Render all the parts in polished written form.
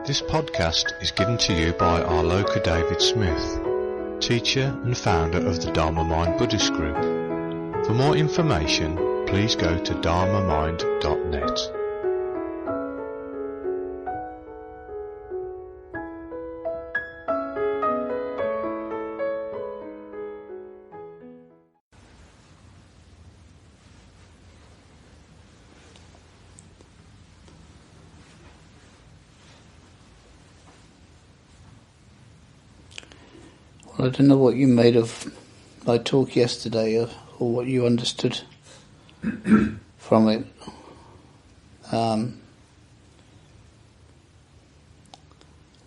This podcast is given to you by our Loka David Smith, teacher and founder of the Dharma Mind Buddhist group. For more information, please go to dharmamind.net. I don't know what you made of my talk yesterday, or what you understood from it.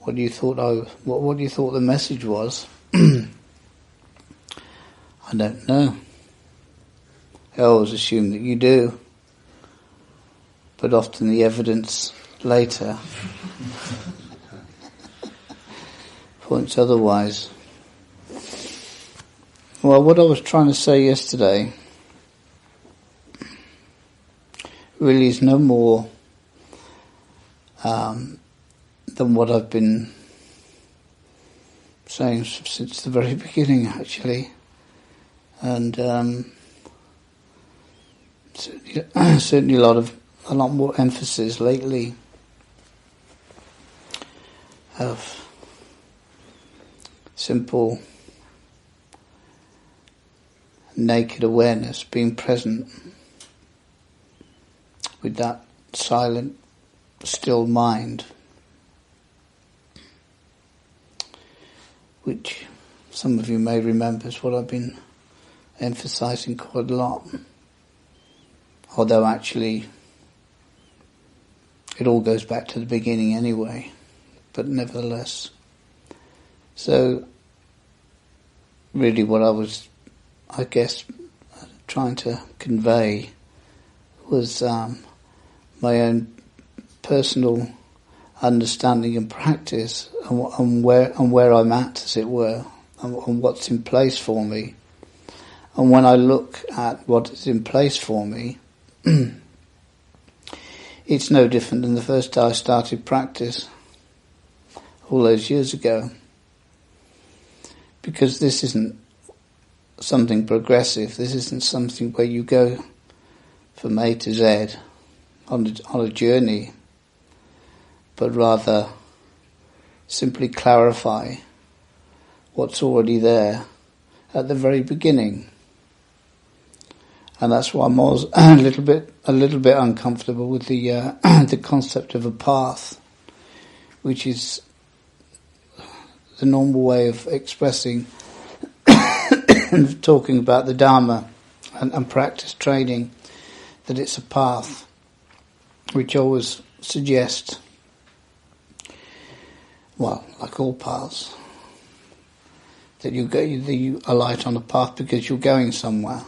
What do you thought? What do you thought the message was? I don't know. I always assume that you do, but often the evidence later points otherwise. Well, what I was trying to say yesterday really is no more than what I've been saying since the very beginning, actually, and certainly a lot more emphasis lately of simple naked awareness, being present with that silent, still mind, which some of you may remember is what I've been emphasizing quite a lot. Although actually it all goes back to the beginning anyway, but nevertheless. So really what I was, I guess, trying to convey was my own personal understanding and practice, and where I'm at, as it were, and what's in place for me. And when I look at what is in place for me, it's no different than the first day I started practice all those years ago, because this isn't something progressive. This isn't something where you go from A to Z on a journey, but rather simply clarify what's already there at the very beginning. And that's why I'm always a little bit uncomfortable with the the concept of a path, which is the normal way of expressing and talking about the Dharma and practice training, that it's a path, which always suggests, well, like all paths, that you alight on a path because you're going somewhere.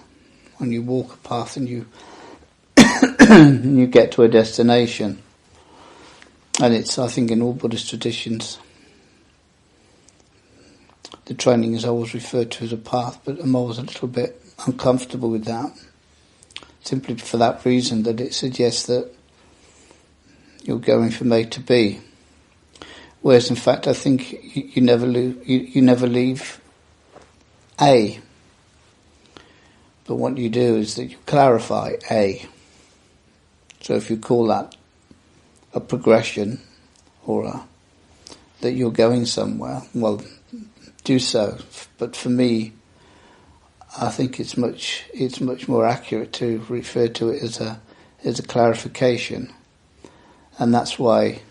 When you walk a path and you and you get to a destination, and it's, I think, in all Buddhist traditions, the training is always referred to as a path, but I'm always a little bit uncomfortable with that, simply for that reason, that it suggests that you're going from A to B, whereas in fact I think you never leave A, but what you do is that you clarify A. So if you call that a progression, or that you're going somewhere, well, do so. But for me, I think it's much more accurate to refer to it as a clarification, and that's why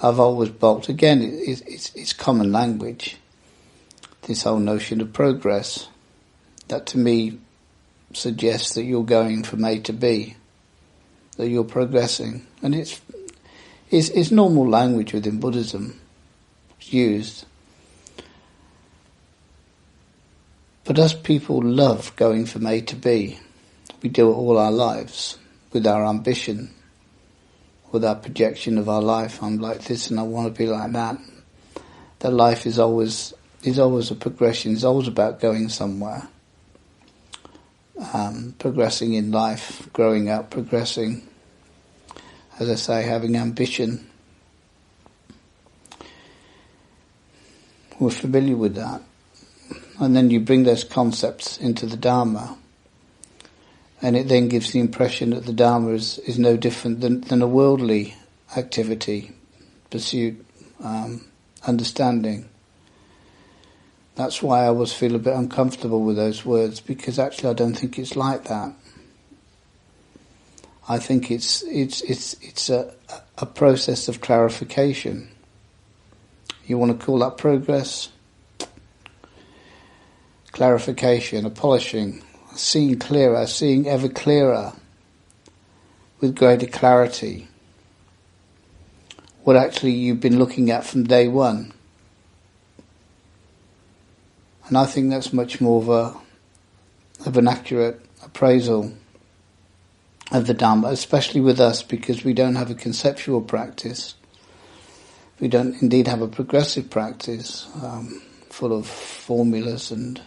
I've always bulked. Again, it's common language. This whole notion of progress, that to me suggests that you're going from A to B, that you're progressing, and it's normal language within Buddhism. It's used. But us people love going from A to B. We do it all our lives, with our ambition, with our projection of our life. I'm like this and I want to be like that. That life is always a progression. It's always about going somewhere. Progressing in life, growing up, progressing, as I say, having ambition. we're familiar with that. And then you bring those concepts into the Dharma, and it then gives the impression that the Dharma is no different than a worldly activity, pursuit, understanding. That's why I always feel a bit uncomfortable with those words, because actually I don't think it's like that. I think it's a process of clarification. You want to call that progress? Clarification, a polishing, seeing clearer, seeing ever clearer, with greater clarity, what actually you've been looking at from day one. And I think that's much more of an accurate appraisal of the Dhamma, especially with us, because we don't have a conceptual practice. We don't indeed have a progressive practice full of formulas and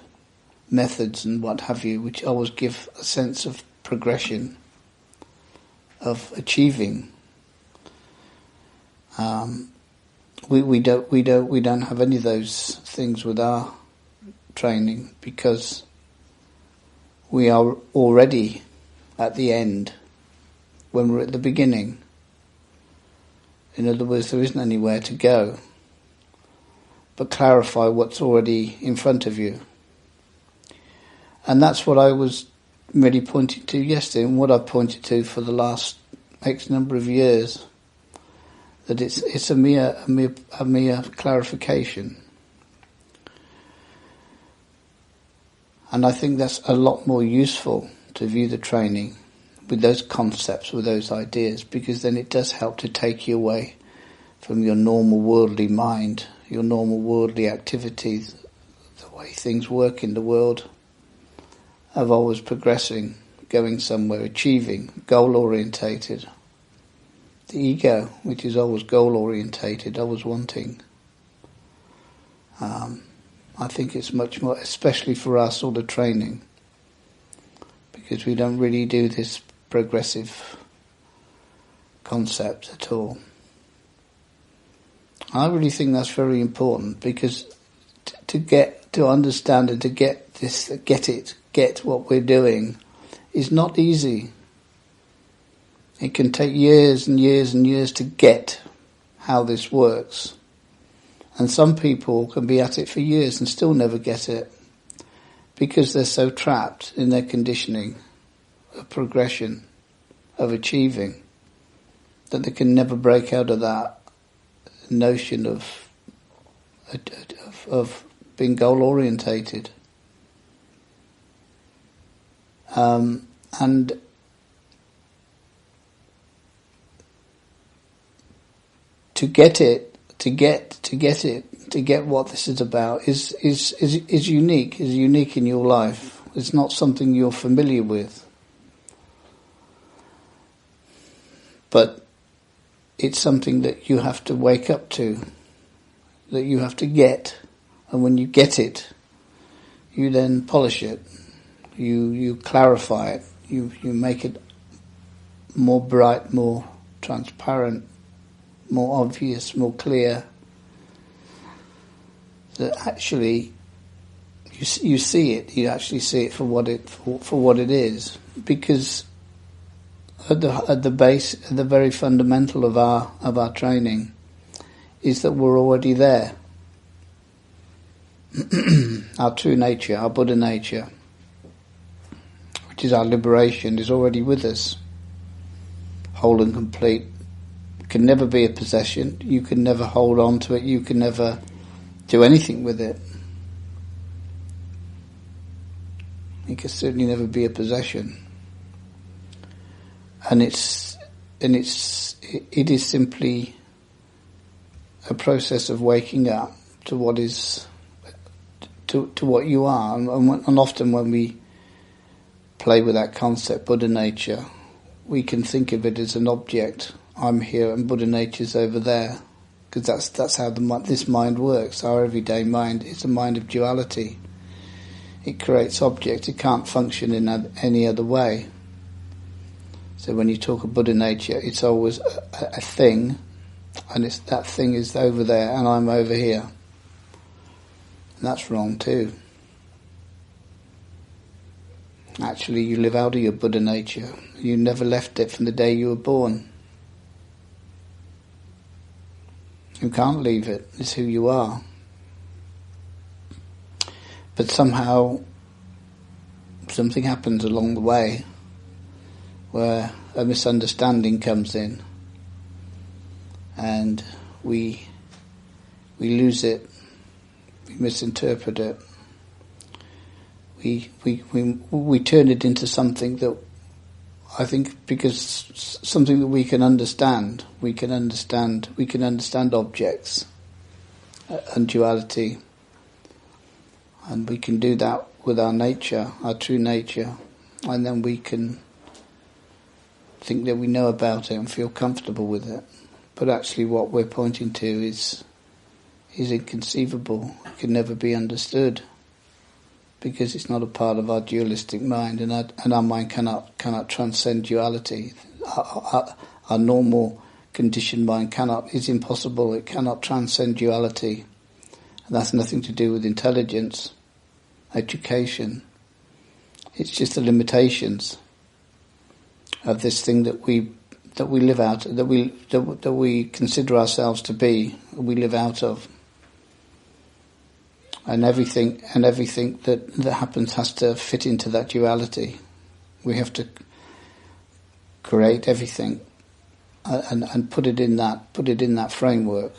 methods and what have you, which always give a sense of progression, of achieving. We don't have any of those things with our training, because we are already at the end when we're at the beginning. In other words, there isn't anywhere to go but clarify what's already in front of you. And that's what I was really pointing to yesterday, and what I've pointed to for the last X number of years, that it's a mere clarification. And I think that's a lot more useful to view the training with those concepts, with those ideas, because then it does help to take you away from your normal worldly mind, your normal worldly activities, the way things work in the world, of always progressing, going somewhere, achieving, goal-orientated. The ego, which is always goal-orientated, always wanting. I think it's much more, especially for our sort of training, because we don't really do this progressive concept at all. I really think that's very important, because to get to understand and to get this, get what we're doing is not easy. It can take years and years and years to get how this works. And some people can be at it for years and still never get it, because they're so trapped in their conditioning of progression, of achieving, that they can never break out of that notion of being goal-orientated. And to get what this is about is unique in your life. It's not something you're familiar with, but it's something that you have to wake up to, that you have to get, and when you get it, you then polish it, you clarify it, you make it more bright, more transparent, more obvious, more clear, that actually you see it, you actually see it for what it is, because at the base, at the very fundamental of our training, is that we're already there. Our true nature, our Buddha nature, which is our liberation, is already with us, whole and complete. It can never be a possession. You can never hold on to it. You can never do anything with it. It can certainly never be a possession. And it is simply a process of waking up to what is, to what you are. And often when we play with that concept, Buddha nature, we can think of it as an object. I'm here and Buddha nature's over there, because that's how this mind works. Our everyday mind is a mind of duality. It creates objects. It can't function in any other way. So when you talk of Buddha nature, it's always a thing, and that thing is over there, and I'm over here. that's wrong too. Actually, you live out of your Buddha nature. You never left it from the day you were born. You can't leave it. It's who you are. But somehow something happens along the way where a misunderstanding comes in and we lose it, we misinterpret it. We turn it into something that I think, because something that we can understand objects and duality, and we can do that with our nature, our true nature, and then we can think that we know about it and feel comfortable with it. But actually what we're pointing to is inconceivable. It can never be understood, because it's not a part of our dualistic mind, and our mind cannot transcend duality. Our normal conditioned mind is impossible. It cannot transcend duality, and that's nothing to do with intelligence, education. It's just the limitations of this thing that we live out, that we consider ourselves to be, we live out of. And everything that happens has to fit into that duality. We have to create everything and put it in that framework.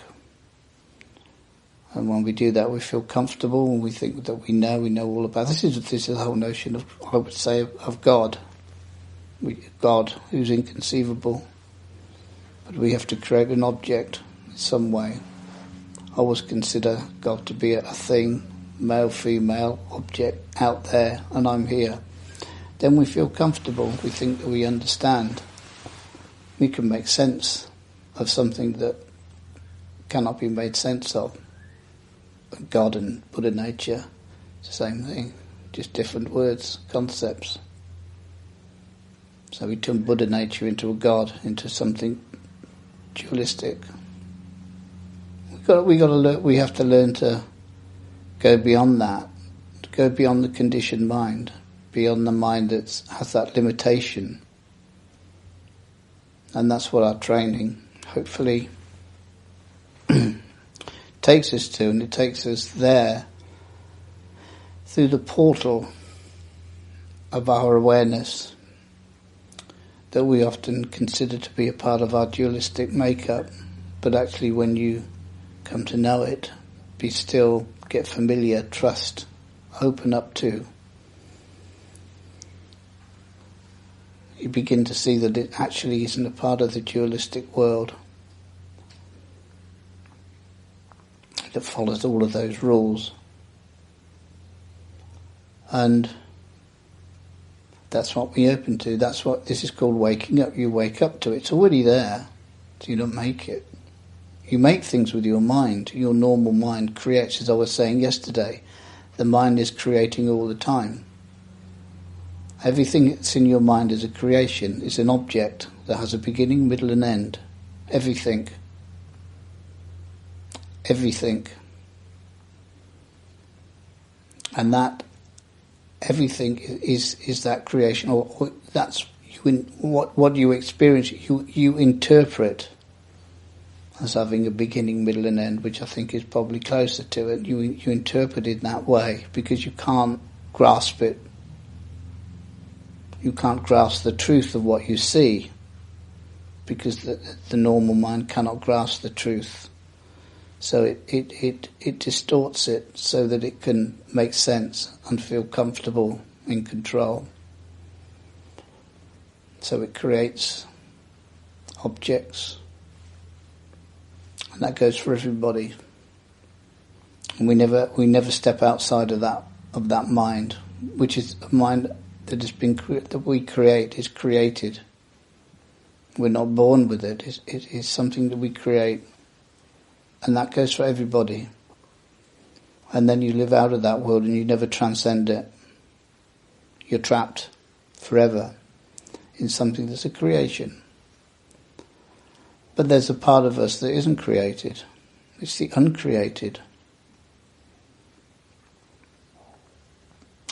And when we do that, we feel comfortable, and we think that we know all about. This is the whole notion of, I would say, of God. God, who's inconceivable, but we have to create an object in some way. I always consider God to be a thing, male, female, object out there, and I'm here. Then we feel comfortable. We think that we understand. We can make sense of something that cannot be made sense of. But God and Buddha nature, it's the same thing, just different words, concepts. So we turn Buddha nature into a God, into something dualistic. We have to learn to go beyond that, to go beyond the conditioned mind, beyond the mind that has that limitation. And that's what our training hopefully takes us to, and it takes us there through the portal of our awareness that we often consider to be a part of our dualistic makeup. But actually, when you come to know it, be still, get familiar, trust, open up to, you begin to see that it actually isn't a part of the dualistic world that follows all of those rules. And that's what we open to. That's what this is called waking up. You wake up to it. It's already there, so you don't make it. You make things with your mind. Your normal mind creates, as I was saying yesterday. The mind is creating all the time. Everything that's in your mind is a creation, is an object that has a beginning, middle and end. Everything. Everything. And that everything is that creation, or that's what you experience, you interpret as having a beginning, middle and end, which I think is probably closer to it. You interpret it that way because you can't grasp it. You can't grasp the truth of what you see because the normal mind cannot grasp the truth. So it distorts it so that it can make sense and feel comfortable in control. So it creates objects. And that goes for everybody. And we never step outside of that mind, which is a mind that has been that we create, is created. We're not born with it. It is something that we create. And that goes for everybody. And then you live out of that world and you never transcend it. You're trapped forever in something that's a creation. But there's a part of us that isn't created. It's the uncreated.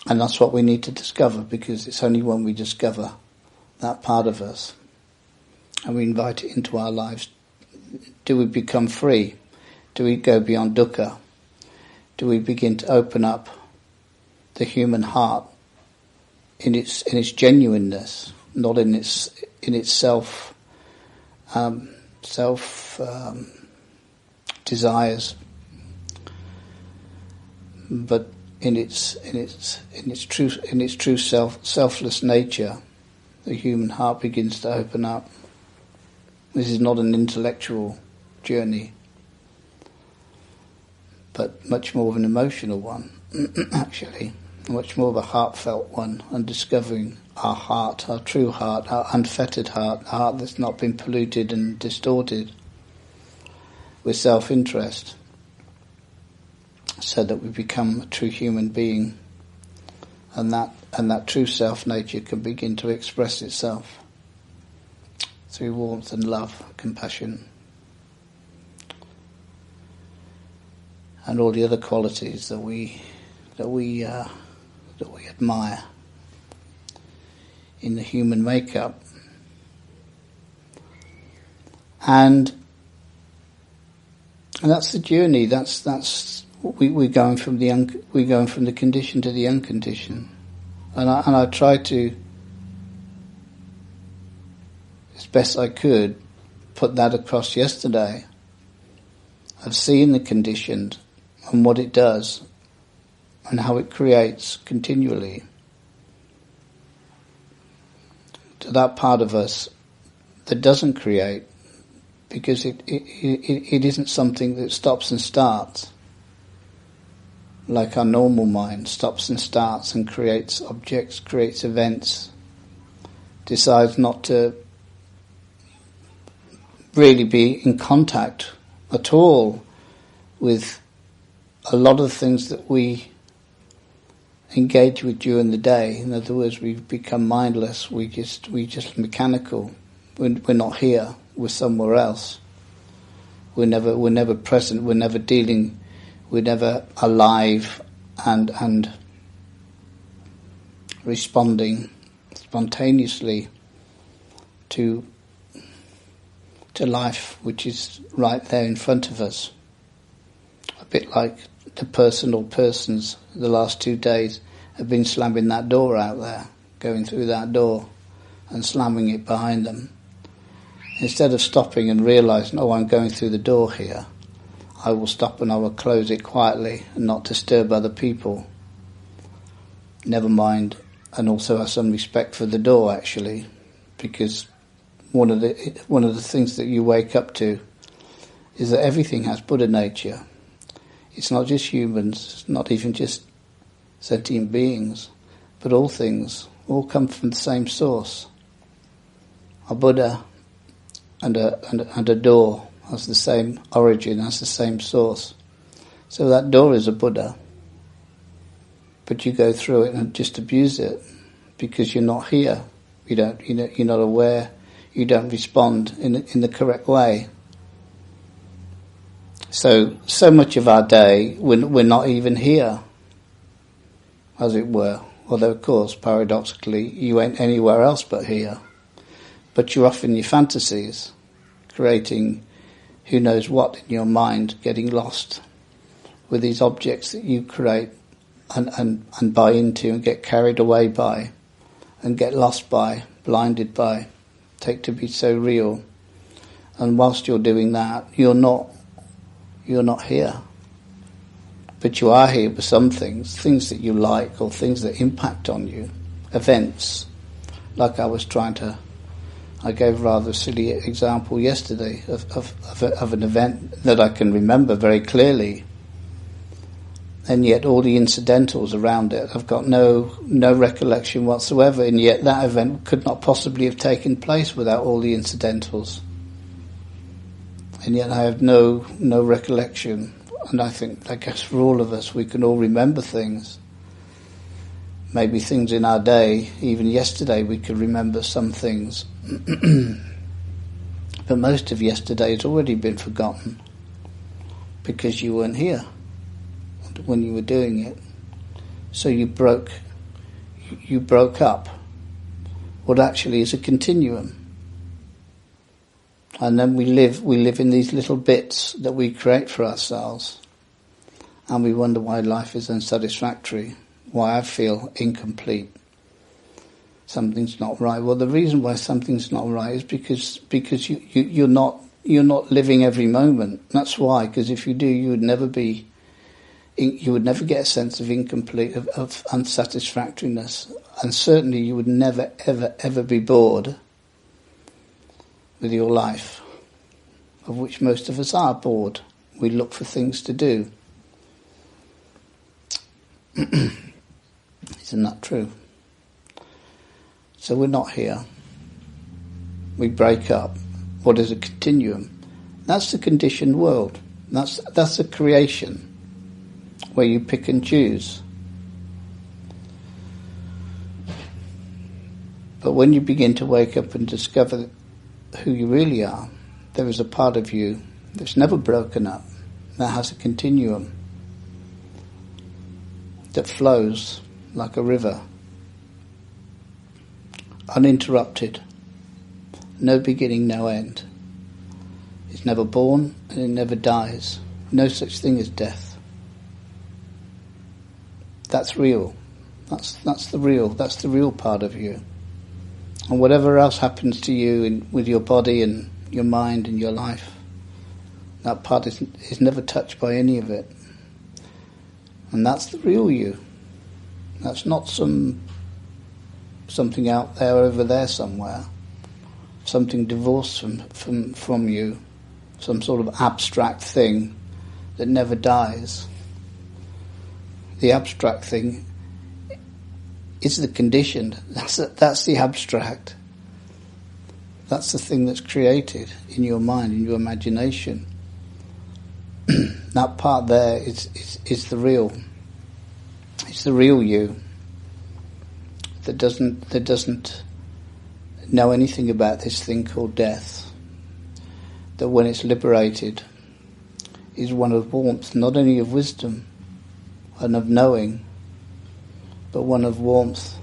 And that's what we need to discover, because it's only when we discover that part of us and we invite it into our lives, do we become free? Do we go beyond dukkha? Do we begin to open up the human heart in its genuineness, not in its self desires, but in its true selfless nature? The human heart begins to open up. This is not an intellectual journey, but much more of an emotional one, actually, much more of a heartfelt one, and discovering our heart, our true heart, our unfettered heart, a heart that's not been polluted and distorted with self-interest, so that we become a true human being, and that true self-nature can begin to express itself through warmth and love, compassion, and all the other qualities that we admire in the human makeup. And that's the journey. We're going from the conditioned to the unconditioned, and I try to, as best I could, put that across yesterday. Of seeing the conditioned and what it does, and how it creates continually to that part of us that doesn't create, because it isn't something that stops and starts, like our normal mind stops and starts and creates objects, creates events, decides not to really be in contact at all with a lot of things that we engage with during the day. In other words, we've become mindless. We just mechanical. We're not here. We're somewhere else. We're never present. We're never dealing. We're never alive and responding spontaneously to life, which is right there in front of us. A bit like the person or persons the last 2 days have been slamming that door out there, going through that door and slamming it behind them. Instead of stopping and realising, oh, I'm going through the door here, I will stop and I will close it quietly and not disturb other people. Never mind, and also have some respect for the door, actually, because one of the things that you wake up to is that everything has Buddha nature. It's not just humans, it's not even just sentient beings, but all things all come from the same source. A Buddha and a door has the same origin, has the same source. So that door is a Buddha, but you go through it and just abuse it because you're not here. You're not aware. You don't respond in the correct way. So much of our day, we're not even here, as it were. Although, of course, paradoxically, you ain't anywhere else but here. But you're off in your fantasies, creating who knows what in your mind, getting lost with these objects that you create and buy into and get carried away by and get lost by, blinded by, take to be so real. And whilst you're doing that, you're not here. But you are here with some things that you like or things that impact on you, events. Like I gave a rather silly example yesterday of an event that I can remember very clearly, and yet all the incidentals around it, I've got no recollection whatsoever, and yet that event could not possibly have taken place without all the incidentals. And yet I have no recollection. And I guess for all of us, we can all remember things. Maybe things in our day, even yesterday we could remember some things. But most of yesterday has already been forgotten because you weren't here when you were doing it. So you broke you broke up what actually is a continuum. And then we live in these little bits that we create for ourselves, and we wonder why life is unsatisfactory, why I feel incomplete. Something's not right. Well, the reason why something's not right is because you're not living every moment. That's why. Because if you do, you would never get a sense of incomplete, of unsatisfactoriness, and certainly you would never ever be bored with your life, of which most of us are bored. We look for things to do. Isn't that true? So we're not here. We break up. What is a continuum? That's the conditioned world. That's a creation where you pick and choose. But when you begin to wake up and discover who you really are, there is a part of you that's never broken up, that has a continuum, that flows like a river, uninterrupted, no beginning, no end. It's never born and it never dies. No such thing as death. That's real. That's the real part of you. And whatever else happens to you with your body and your mind and your life, that part is never touched by any of it. And that's the real you. That's not something out there over there somewhere, something divorced from you, some sort of abstract thing that never dies. The abstract thing is the conditioned. That's the abstract. That's the thing that's created in your mind, in your imagination. That part there is the real. It's the real you that doesn't know anything about this thing called death. That when it's liberated is one of warmth, not only of wisdom and of knowing, but one of warmth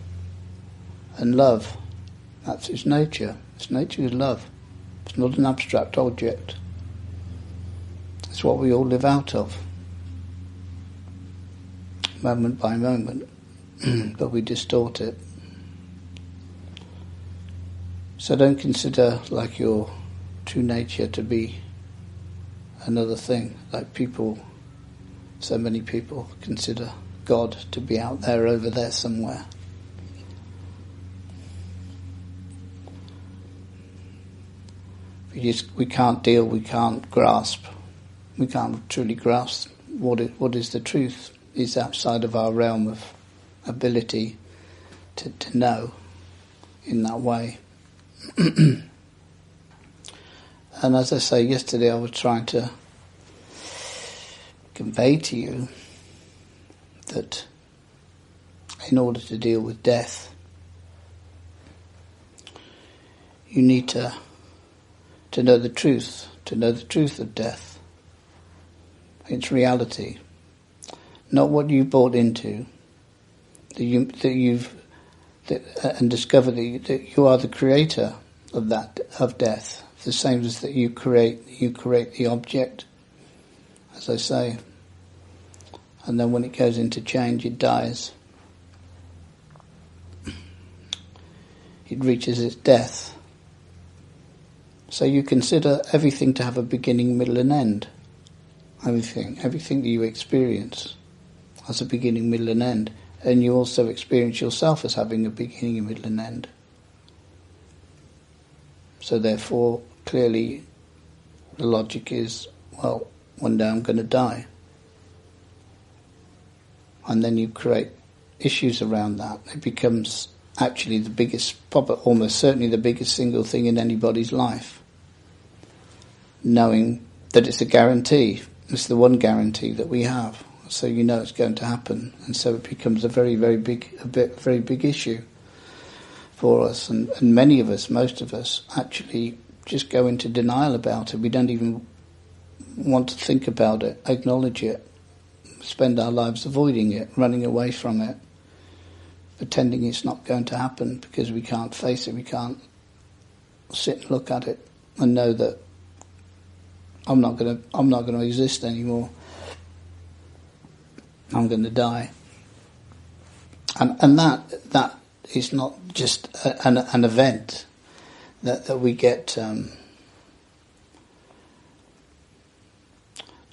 and love. That's its nature. Its nature is love. It's not an abstract object. It's what we all live out of, moment by moment, but we distort it. So don't consider like your true nature to be another thing, like so many people consider God to be out there, over there somewhere. We can't grasp. We can't truly grasp what is the truth. Is outside of our realm of ability to know in that way. And as I say, yesterday I was trying to convey to you that in order to deal with death, you need to know the truth, of death, its reality, not what you bought into, and discover that you are the creator of death, the same as that you create the object, as I say, and then when it goes into change, it dies. It reaches its death. So you consider everything to have a beginning, middle and end. Everything that you experience has a beginning, middle and end. And you also experience yourself as having a beginning, middle and end. So therefore, clearly, the logic is, well, one day I'm going to die. And then you create issues around that. It becomes actually the biggest, almost certainly the biggest single thing in anybody's life. Knowing that it's a guarantee. It's the one guarantee that we have. So you know it's going to happen. And so it becomes a very, very big issue for us. And many of us, most of us, actually just go into denial about it. We don't even want to think about it, acknowledge it, spend our lives avoiding it, running away from it, pretending it's not going to happen because we can't face it, we can't sit and look at it and know that I'm not going to exist anymore. I'm going to die. And that is not just an event that we get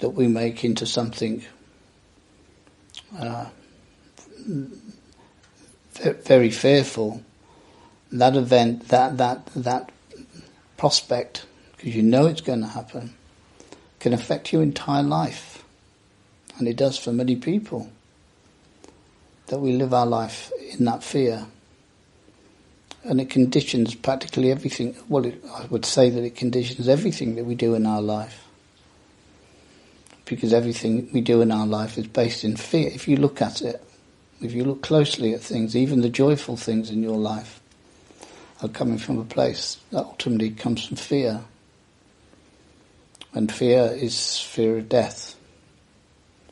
that we make into something very fearful. That event, that prospect, because you know it's going to happen, can affect your entire life, and it does for many people. That we live our life in that fear, and it conditions practically everything. Well, I would say that it conditions everything that we do in our life, because everything we do in our life is based in fear. If you look at it, if you look closely at things, even the joyful things in your life are coming from a place that ultimately comes from fear. And fear is fear of death.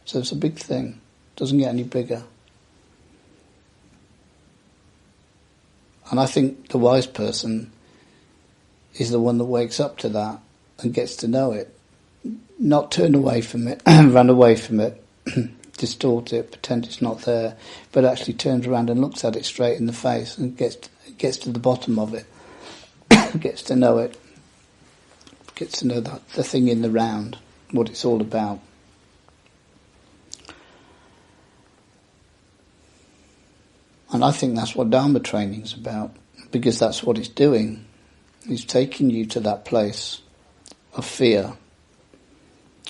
So it's a big thing. It doesn't get any bigger. And I think the wise person is the one that wakes up to that and gets to know it. Not turn away from it, run away from it, distort it, pretend it's not there, but actually turns around and looks at it straight in the face and gets to the bottom of it, gets to know it, gets to know the thing in the round, what it's all about. And I think that's what Dharma training is about, because that's what it's doing. It's taking you to that place of fear,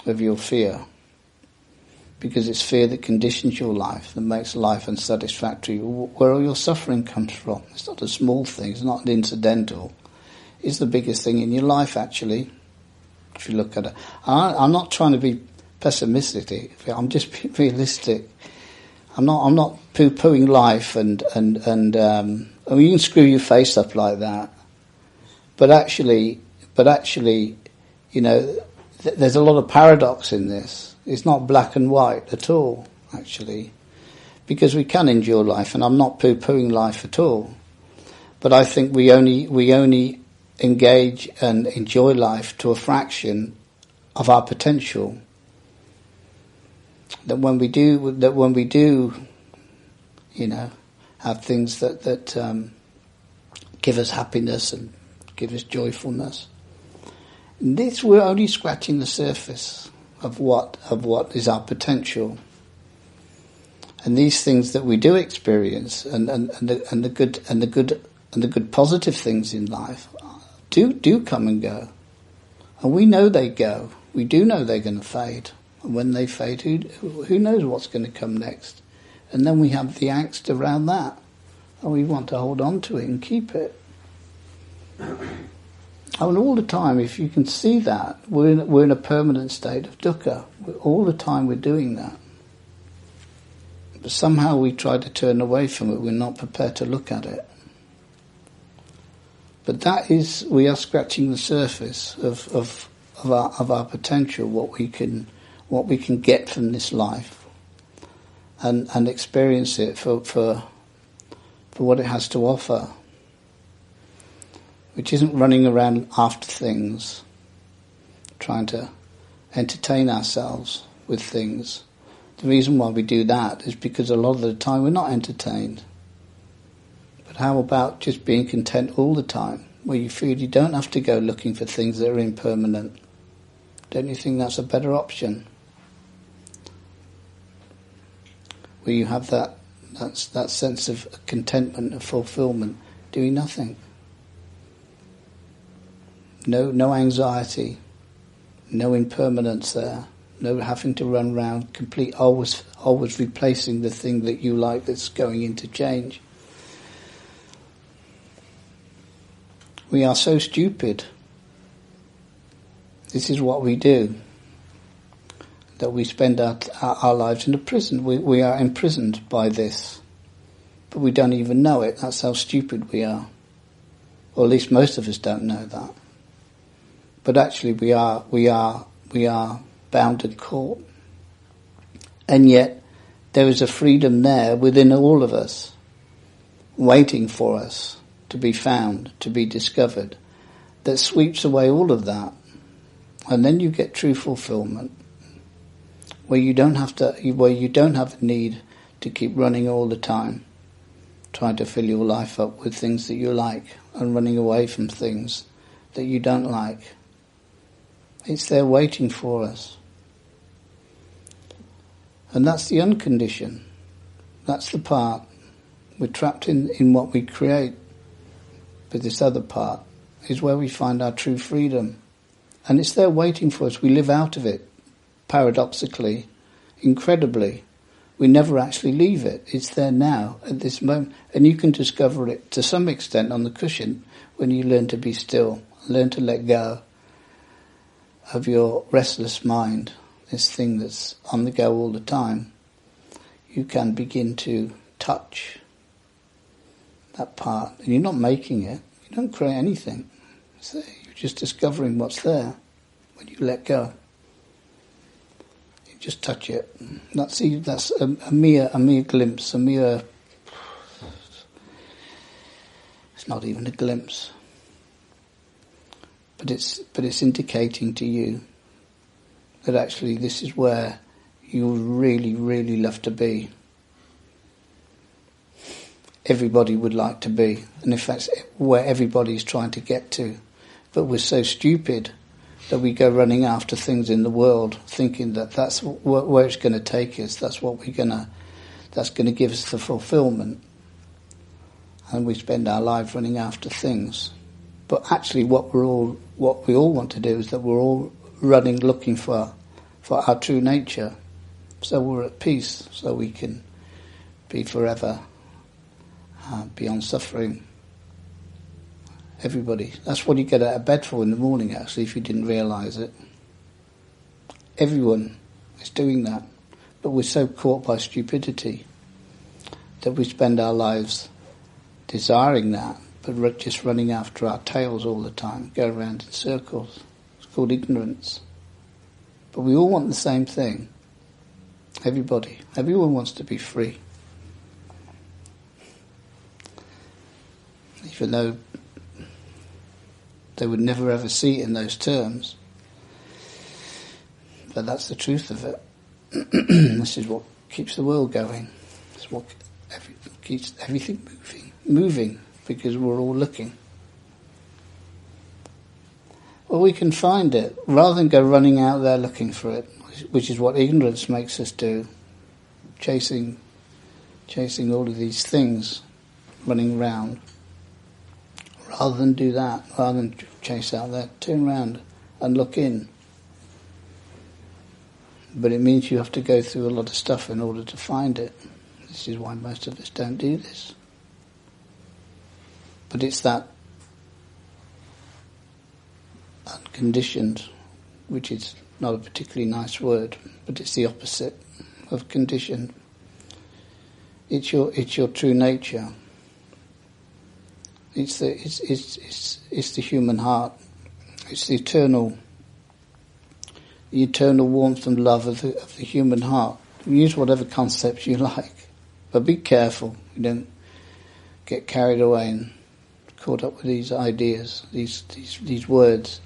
of your fear. Because it's fear that conditions your life, that makes life unsatisfactory. Where all your suffering comes from. It's not a small thing, it's not an incidental. It's the biggest thing in your life, actually, if you look at it. I'm not trying to be pessimistic, I'm just being realistic. I'm not poo-pooing life and I mean, you can screw your face up like that. But actually, you know, there's a lot of paradox in this. It's not black and white at all, actually, because we can endure life, and I'm not poo-pooing life at all. But I think we only engage and enjoy life to a fraction of our potential. That when we do, you know, have things that give us happiness and give us joyfulness, this we're only scratching the surface of what is our potential. And these things that we do experience, and the good positive things in life, do come and go, and we know they go. We do know they're going to fade, and when they fade, who knows what's going to come next? And then we have the angst around that, and we want to hold on to it and keep it. And all the time, if you can see that, we're in a permanent state of dukkha. All the time we're doing that. But somehow we try to turn away from it. We're not prepared to look at it. But that is, we are scratching the surface of our potential, what we can get from this life, and experience it for what it has to offer. Which isn't running around after things, trying to entertain ourselves with things. The reason why we do that is because a lot of the time we're not entertained. But how about just being content all the time, where you feel you don't have to go looking for things that are impermanent? Don't you think that's a better option? Where you have that sense of contentment and fulfillment, doing nothing. No anxiety, no impermanence there, no having to run around always replacing the thing that you like that's going into change. We are so stupid. This is what we do. That we spend our lives in a prison. We are imprisoned by this. But we don't even know it. That's how stupid we are. Or at least most of us don't know that. But actually we are bound and caught. And yet there is a freedom there within all of us. waiting for us to be found, to be discovered, that sweeps away all of that. And then you get true fulfillment, where you don't have a need to keep running all the time, trying to fill your life up with things that you like and running away from things that you don't like. It's there waiting for us. And that's the unconditioned. That's the part. We're trapped in what we create. But this other part is where we find our true freedom. And it's there waiting for us. We live out of it, paradoxically, incredibly. We never actually leave it. It's there now, at this moment. And you can discover it to some extent on the cushion when you learn to be still, learn to let go of your restless mind, this thing that's on the go all the time. You can begin to touch that part. And you're not making it. You don't create anything. It's there. You're just discovering what's there when you let go. You just touch it. That's a mere glimpse, it's not even a glimpse. But it's indicating to you that actually this is where you would really, really love to be. Everybody would like to be, and in fact where everybody's trying to get to. But we're so stupid that we go running after things in the world, thinking that that's where it's going to take us. That's that's going to give us the fulfillment, and we spend our life running after things. But actually, what we all want to do is that we're all running, looking for our true nature, so we're at peace, so we can be forever beyond suffering. Everybody. That's what you get out of bed for in the morning, actually, if you didn't realise it. Everyone is doing that. But we're so caught by stupidity that we spend our lives desiring that, but just running after our tails all the time, go around in circles. It's called ignorance. But we all want the same thing. Everybody. Everyone wants to be free. Even though they would never ever see it in those terms. But that's the truth of it. This is what keeps the world going. It's what keeps everything moving, because we're all looking. Well, we can find it, rather than go running out there looking for it, which is what ignorance makes us do, chasing all of these things, running around. Rather than do that, rather than chase out there, turn around and look in. But it means you have to go through a lot of stuff in order to find it. This is why most of us don't do this. But it's that unconditioned, which is not a particularly nice word, but it's the opposite of conditioned. It's your true nature. It's the human heart. It's the eternal warmth and love of the human heart. Use whatever concepts you like, but be careful. You don't get carried away and caught up with these ideas, these words.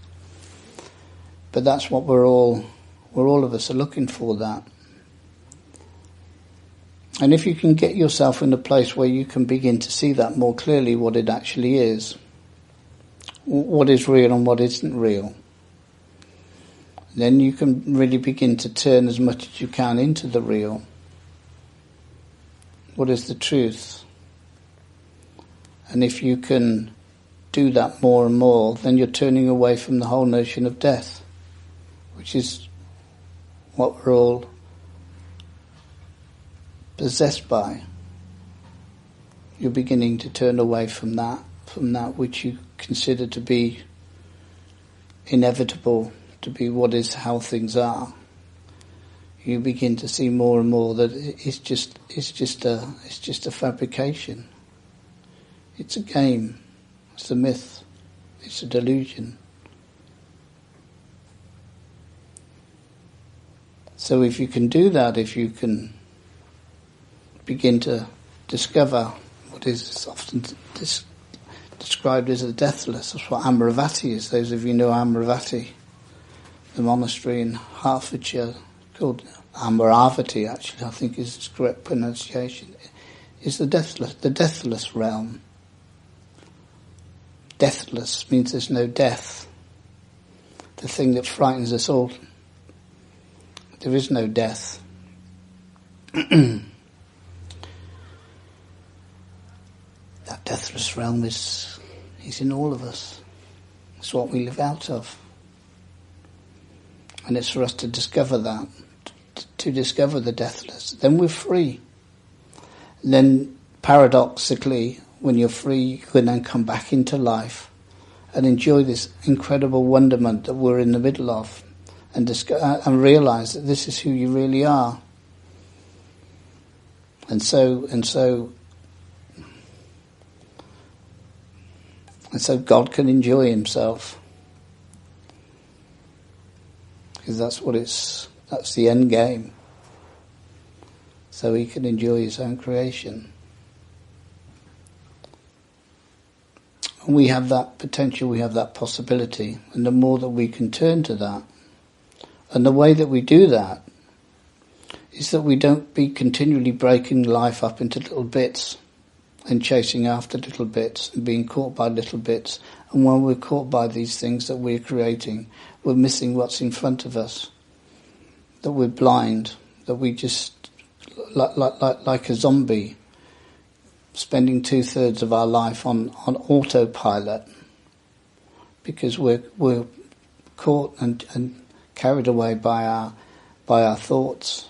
But that's what we're all of us are looking for. That. And if you can get yourself in a place where you can begin to see that more clearly, what it actually is, what is real and what isn't real, then you can really begin to turn as much as you can into the real. What is the truth? And if you can do that more and more, then you're turning away from the whole notion of death, which is what we're all possessed by. You're beginning to turn away from that which you consider to be inevitable, to be what is how things are. You begin to see more and more that it's just a fabrication. It's a game. It's a myth. It's a delusion. So if you can do that, if you can begin to discover what is often described as the deathless. That's what Amaravati is. Those of you know Amaravati, the monastery in Hertfordshire, called Amaravati, actually, I think is its correct pronunciation, is the deathless realm. Deathless means there's no death. The thing that frightens us all. There is no death. That deathless realm is in all of us. It's what we live out of. And it's for us to discover that, to discover the deathless. Then we're free. And then, paradoxically, when you're free, you can then come back into life and enjoy this incredible wonderment that we're in the middle of, and realise that this is who you really are. And so God can enjoy himself, because that's the end game. So he can enjoy his own creation. And we have that potential, we have that possibility, and the more that we can turn to that, and the way that we do that is that we don't be continually breaking life up into little bits and chasing after little bits and being caught by little bits. And when we're caught by these things that we're creating, we're missing what's in front of us, that we're blind, that we just, like a zombie, spending 2/3 of our life on autopilot, because we're caught and carried away by our thoughts,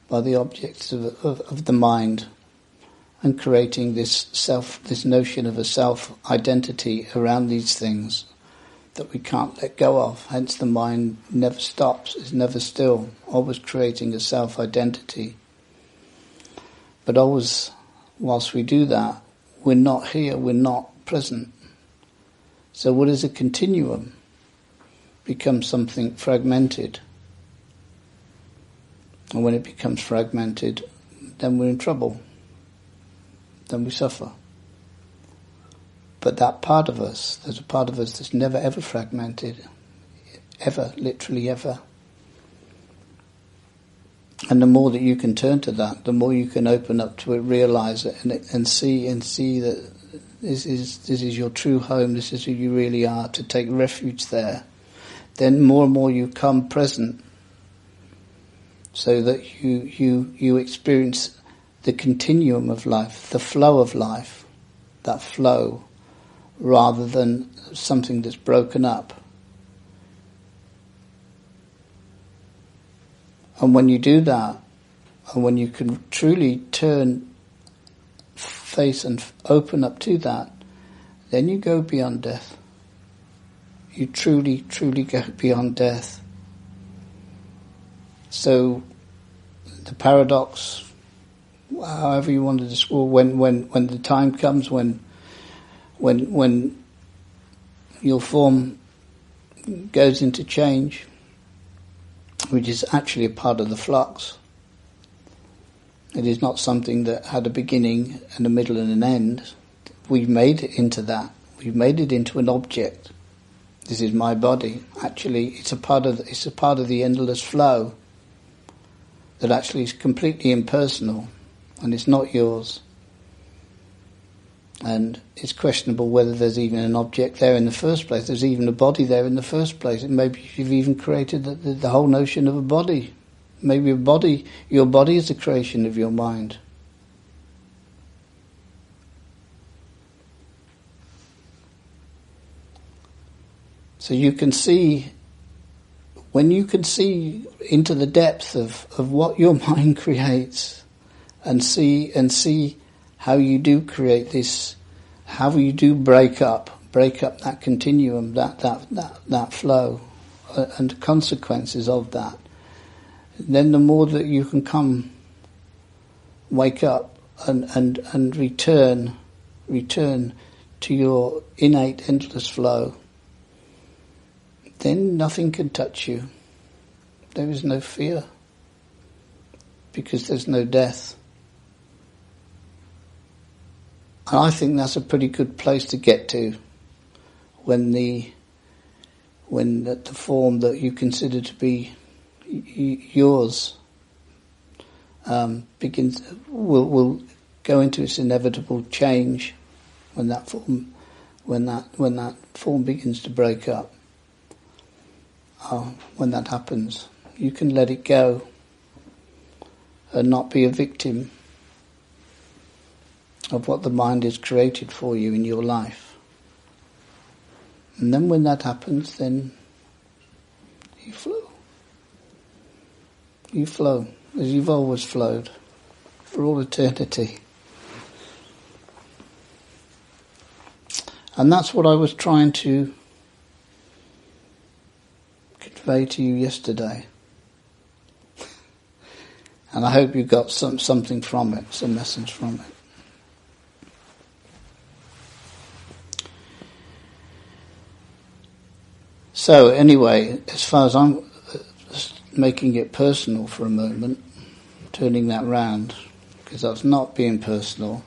by the objects of the mind, and creating this notion of a self-identity around these things that we can't let go of. Hence the mind never stops, is never still, always creating a self-identity. But always, whilst we do that, we're not here, we're not present. So what is a continuum becomes something fragmented. And when it becomes fragmented, then we're in trouble. Then we suffer. But that part of us, there's a part of us that's never ever fragmented. Ever, literally ever. And the more that you can turn to that, the more you can open up to it, realise it, and see that this is your true home, this is who you really are, to take refuge there. Then more and more you come present, so that you experience the continuum of life, the flow of life, that flow, rather than something that's broken up. And when you do that, and when you can truly turn, face and open up to that, then you go beyond death. You truly, truly go beyond death. So the paradox, however you want to describe, when the time comes when your form goes into change, which is actually a part of the flux. It is not something that had a beginning and a middle and an end. We've made it into that. We've made it into an object. This is my body. Actually, it's a part of the endless flow that actually is completely impersonal, and it's not yours. And it's questionable whether there's even an object there in the first place. There's even a body there in the first place. And maybe you've even created the whole notion of a body. Maybe your body is a creation of your mind. So you can see, when you can see into the depth of what your mind creates, and see how you do create this, how you do break up that continuum, that flow, and the consequences of that. Then the more that you can wake up and return to your innate endless flow, then nothing can touch you. There is no fear, because there's no death. And I think that's a pretty good place to get to when the form that you consider to be yours will go into its inevitable change when that form begins to break up. When that happens, you can let it go and not be a victim of what the mind has created for you in your life. And then when that happens, then you flow. You flow as you've always flowed for all eternity. And that's what I was trying to convey to you yesterday. And I hope you got something from it, some message from it. So anyway, as far as I'm making it personal for a moment, turning that round, because that's not being personal,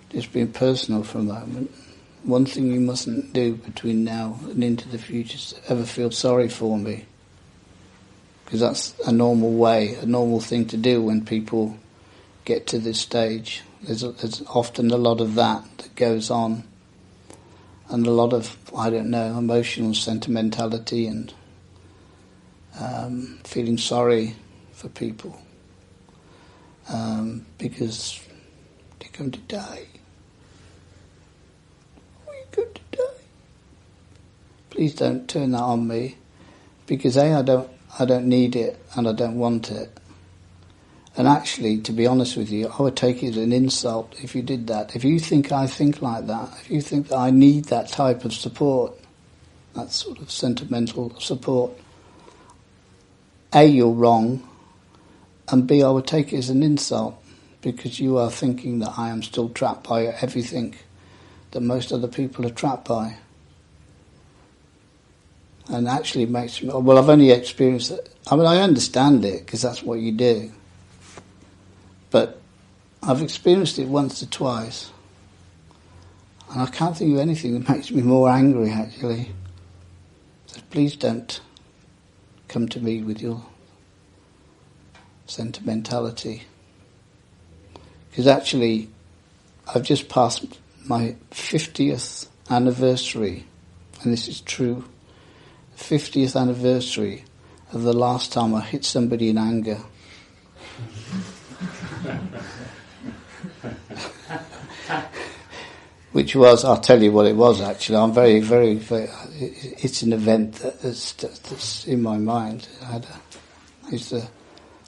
just being personal for a moment. One thing you mustn't do between now and into the future is to ever feel sorry for me, because that's a normal way, a normal thing to do when people get to this stage. There's often a lot of that goes on, and a lot of, emotional sentimentality and feeling sorry for people because they're going to die. We're going to die. Please don't turn that on me, because I don't need it and I don't want it. And actually, to be honest with you, I would take it as an insult if you did that. If you think I think like that, if you think that I need that type of support, that sort of sentimental support, A, you're wrong, and B, I would take it as an insult, because you are thinking that I am still trapped by everything that most other people are trapped by. And actually it makes me, well, I've only experienced it. I mean, I understand it, because that's what you do. But I've experienced it once or twice, and I can't think of anything that makes me more angry, actually. So please don't come to me with your sentimentality. Because actually, I've just passed my 50th anniversary, and this is true, 50th anniversary of the last time I hit somebody in anger. Which was, I'll tell you what it was actually. I'm very, very, very, it's an event that's in my mind. I used to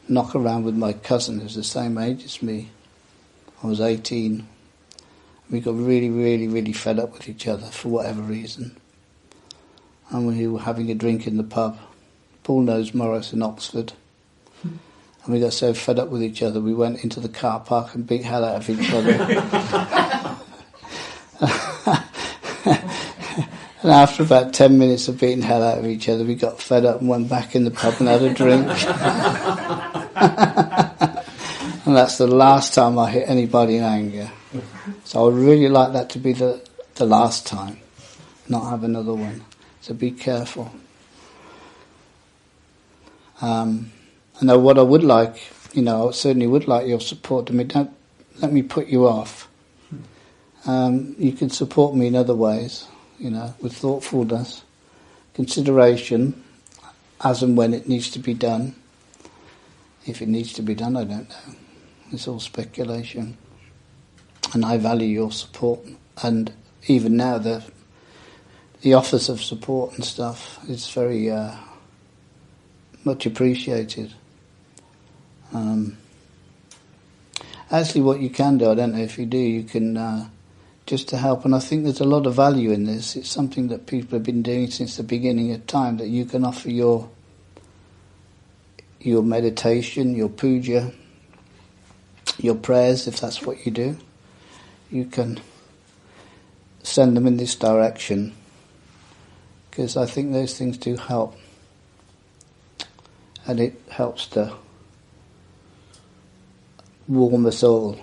knock around with my cousin who's the same age as me. I was 18. We got really, really, really fed up with each other for whatever reason. And we were having a drink in the pub, Paul knows Morris in Oxford. And we got so fed up with each other, we went into the car park and beat hell out of each other. And after about 10 minutes of beating hell out of each other, we got fed up and went back in the pub and had a drink. And that's the last time I hit anybody in anger. So I would really like that to be the last time, not have another one. So be careful. And what I would like, I certainly would like your support. I mean, don't let me put you off. You can support me in other ways, with thoughtfulness, consideration, as and when it needs to be done. If it needs to be done, I don't know. It's all speculation. And I value your support. And even now, the offers of support and stuff is very much appreciated. Actually, what you can do, I don't know if you do, you can just to help, and I think there's a lot of value in this. It's something that people have been doing since the beginning of time, that you can offer your meditation, your puja, your prayers, if that's what you do. You can send them in this direction, because I think those things do help, and it helps to warm us all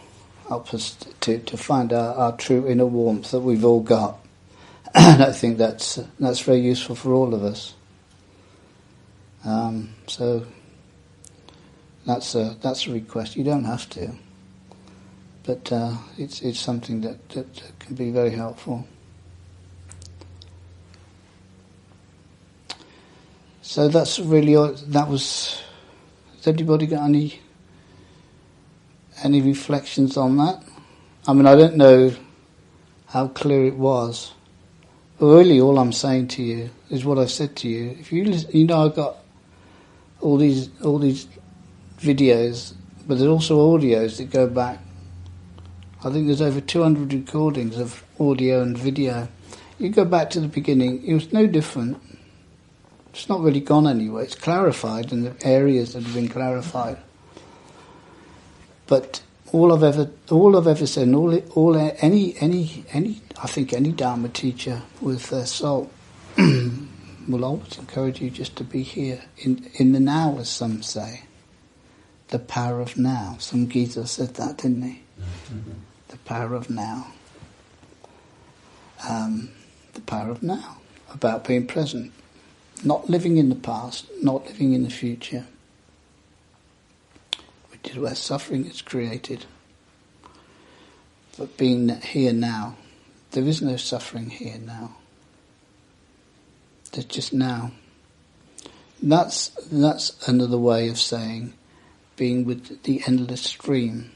help us to find our true inner warmth that we've all got. And I think that's very useful for all of us. So that's a request. You don't have to, but it's something that can be very helpful. So that's really all. That was. Has anybody got any reflections on that? I mean, I don't know how clear it was. But really, all I'm saying to you is what I've said to you. If you listen, I've got all these videos, but there's also audios that go back. I think there's over 200 recordings of audio and video. You go back to the beginning, it was no different. It's not really gone anywhere. It's clarified in the areas that have been clarified. But all I've ever said, and I think any Dharma teacher with their soul will always encourage you just to be here in the now, as some say. The power of now. Some Gita said that, didn't he? Mm-hmm. The power of now. The power of now. About being present. Not living in the past, not living in the future, which is where suffering is created. But being here now, there is no suffering here now. There's just now. That's another way of saying being with the endless stream.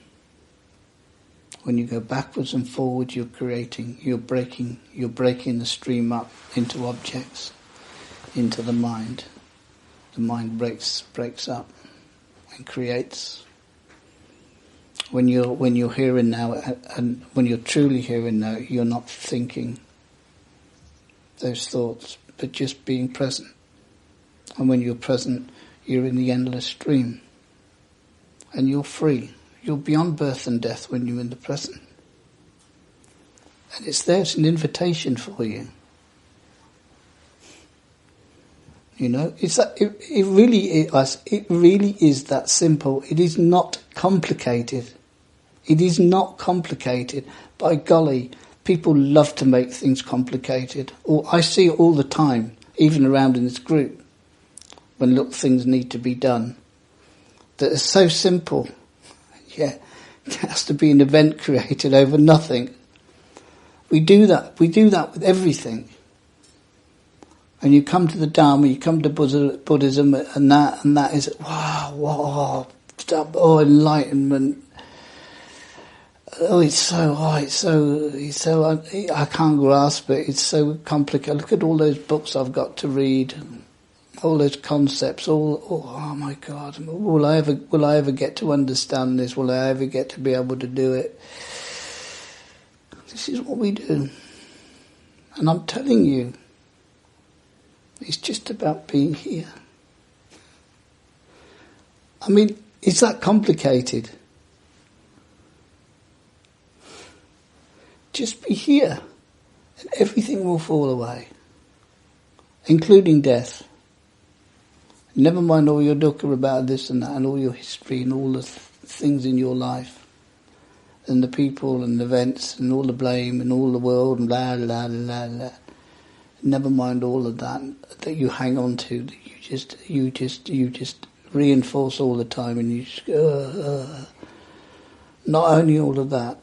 When you go backwards and forwards, you're breaking the stream up into objects. Into the mind. The mind breaks up and creates. When you're here and now, and when you're truly here and now, you're not thinking those thoughts, but just being present. And when you're present, you're in the endless stream. And you're free. You're beyond birth and death when you're in the present. And it's there, it's an invitation for you. It's that it really is that simple. It is not complicated. It is not complicated. By golly, people love to make things complicated. Or I see it all the time, even around in this group, when little things need to be done that are so simple. Yeah, there has to be an event created over nothing. We do that. We do that with everything. And you come to the Dharma, you come to Buddhism, and that is wow, enlightenment. It's so I can't grasp it. It's so complicated. Look at all those books I've got to read, all those concepts. Oh my God! Will I ever get to understand this? Will I ever get to be able to do it? This is what we do, and I'm telling you. It's just about being here. I mean, is that complicated? Just be here, and everything will fall away, including death. Never mind all your dukkha about this and that, and all your history and all the things in your life, and the people and the events and all the blame and all the world and blah blah blah blah. Never mind all of that you hang on to, that you just reinforce all the time, and you just go, not only all of that,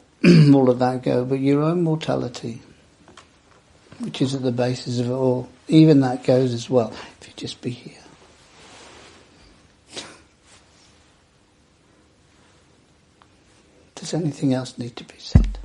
all of that go, but your own mortality, which is at the basis of it all. Even that goes as well, if you just be here. Does anything else need to be said?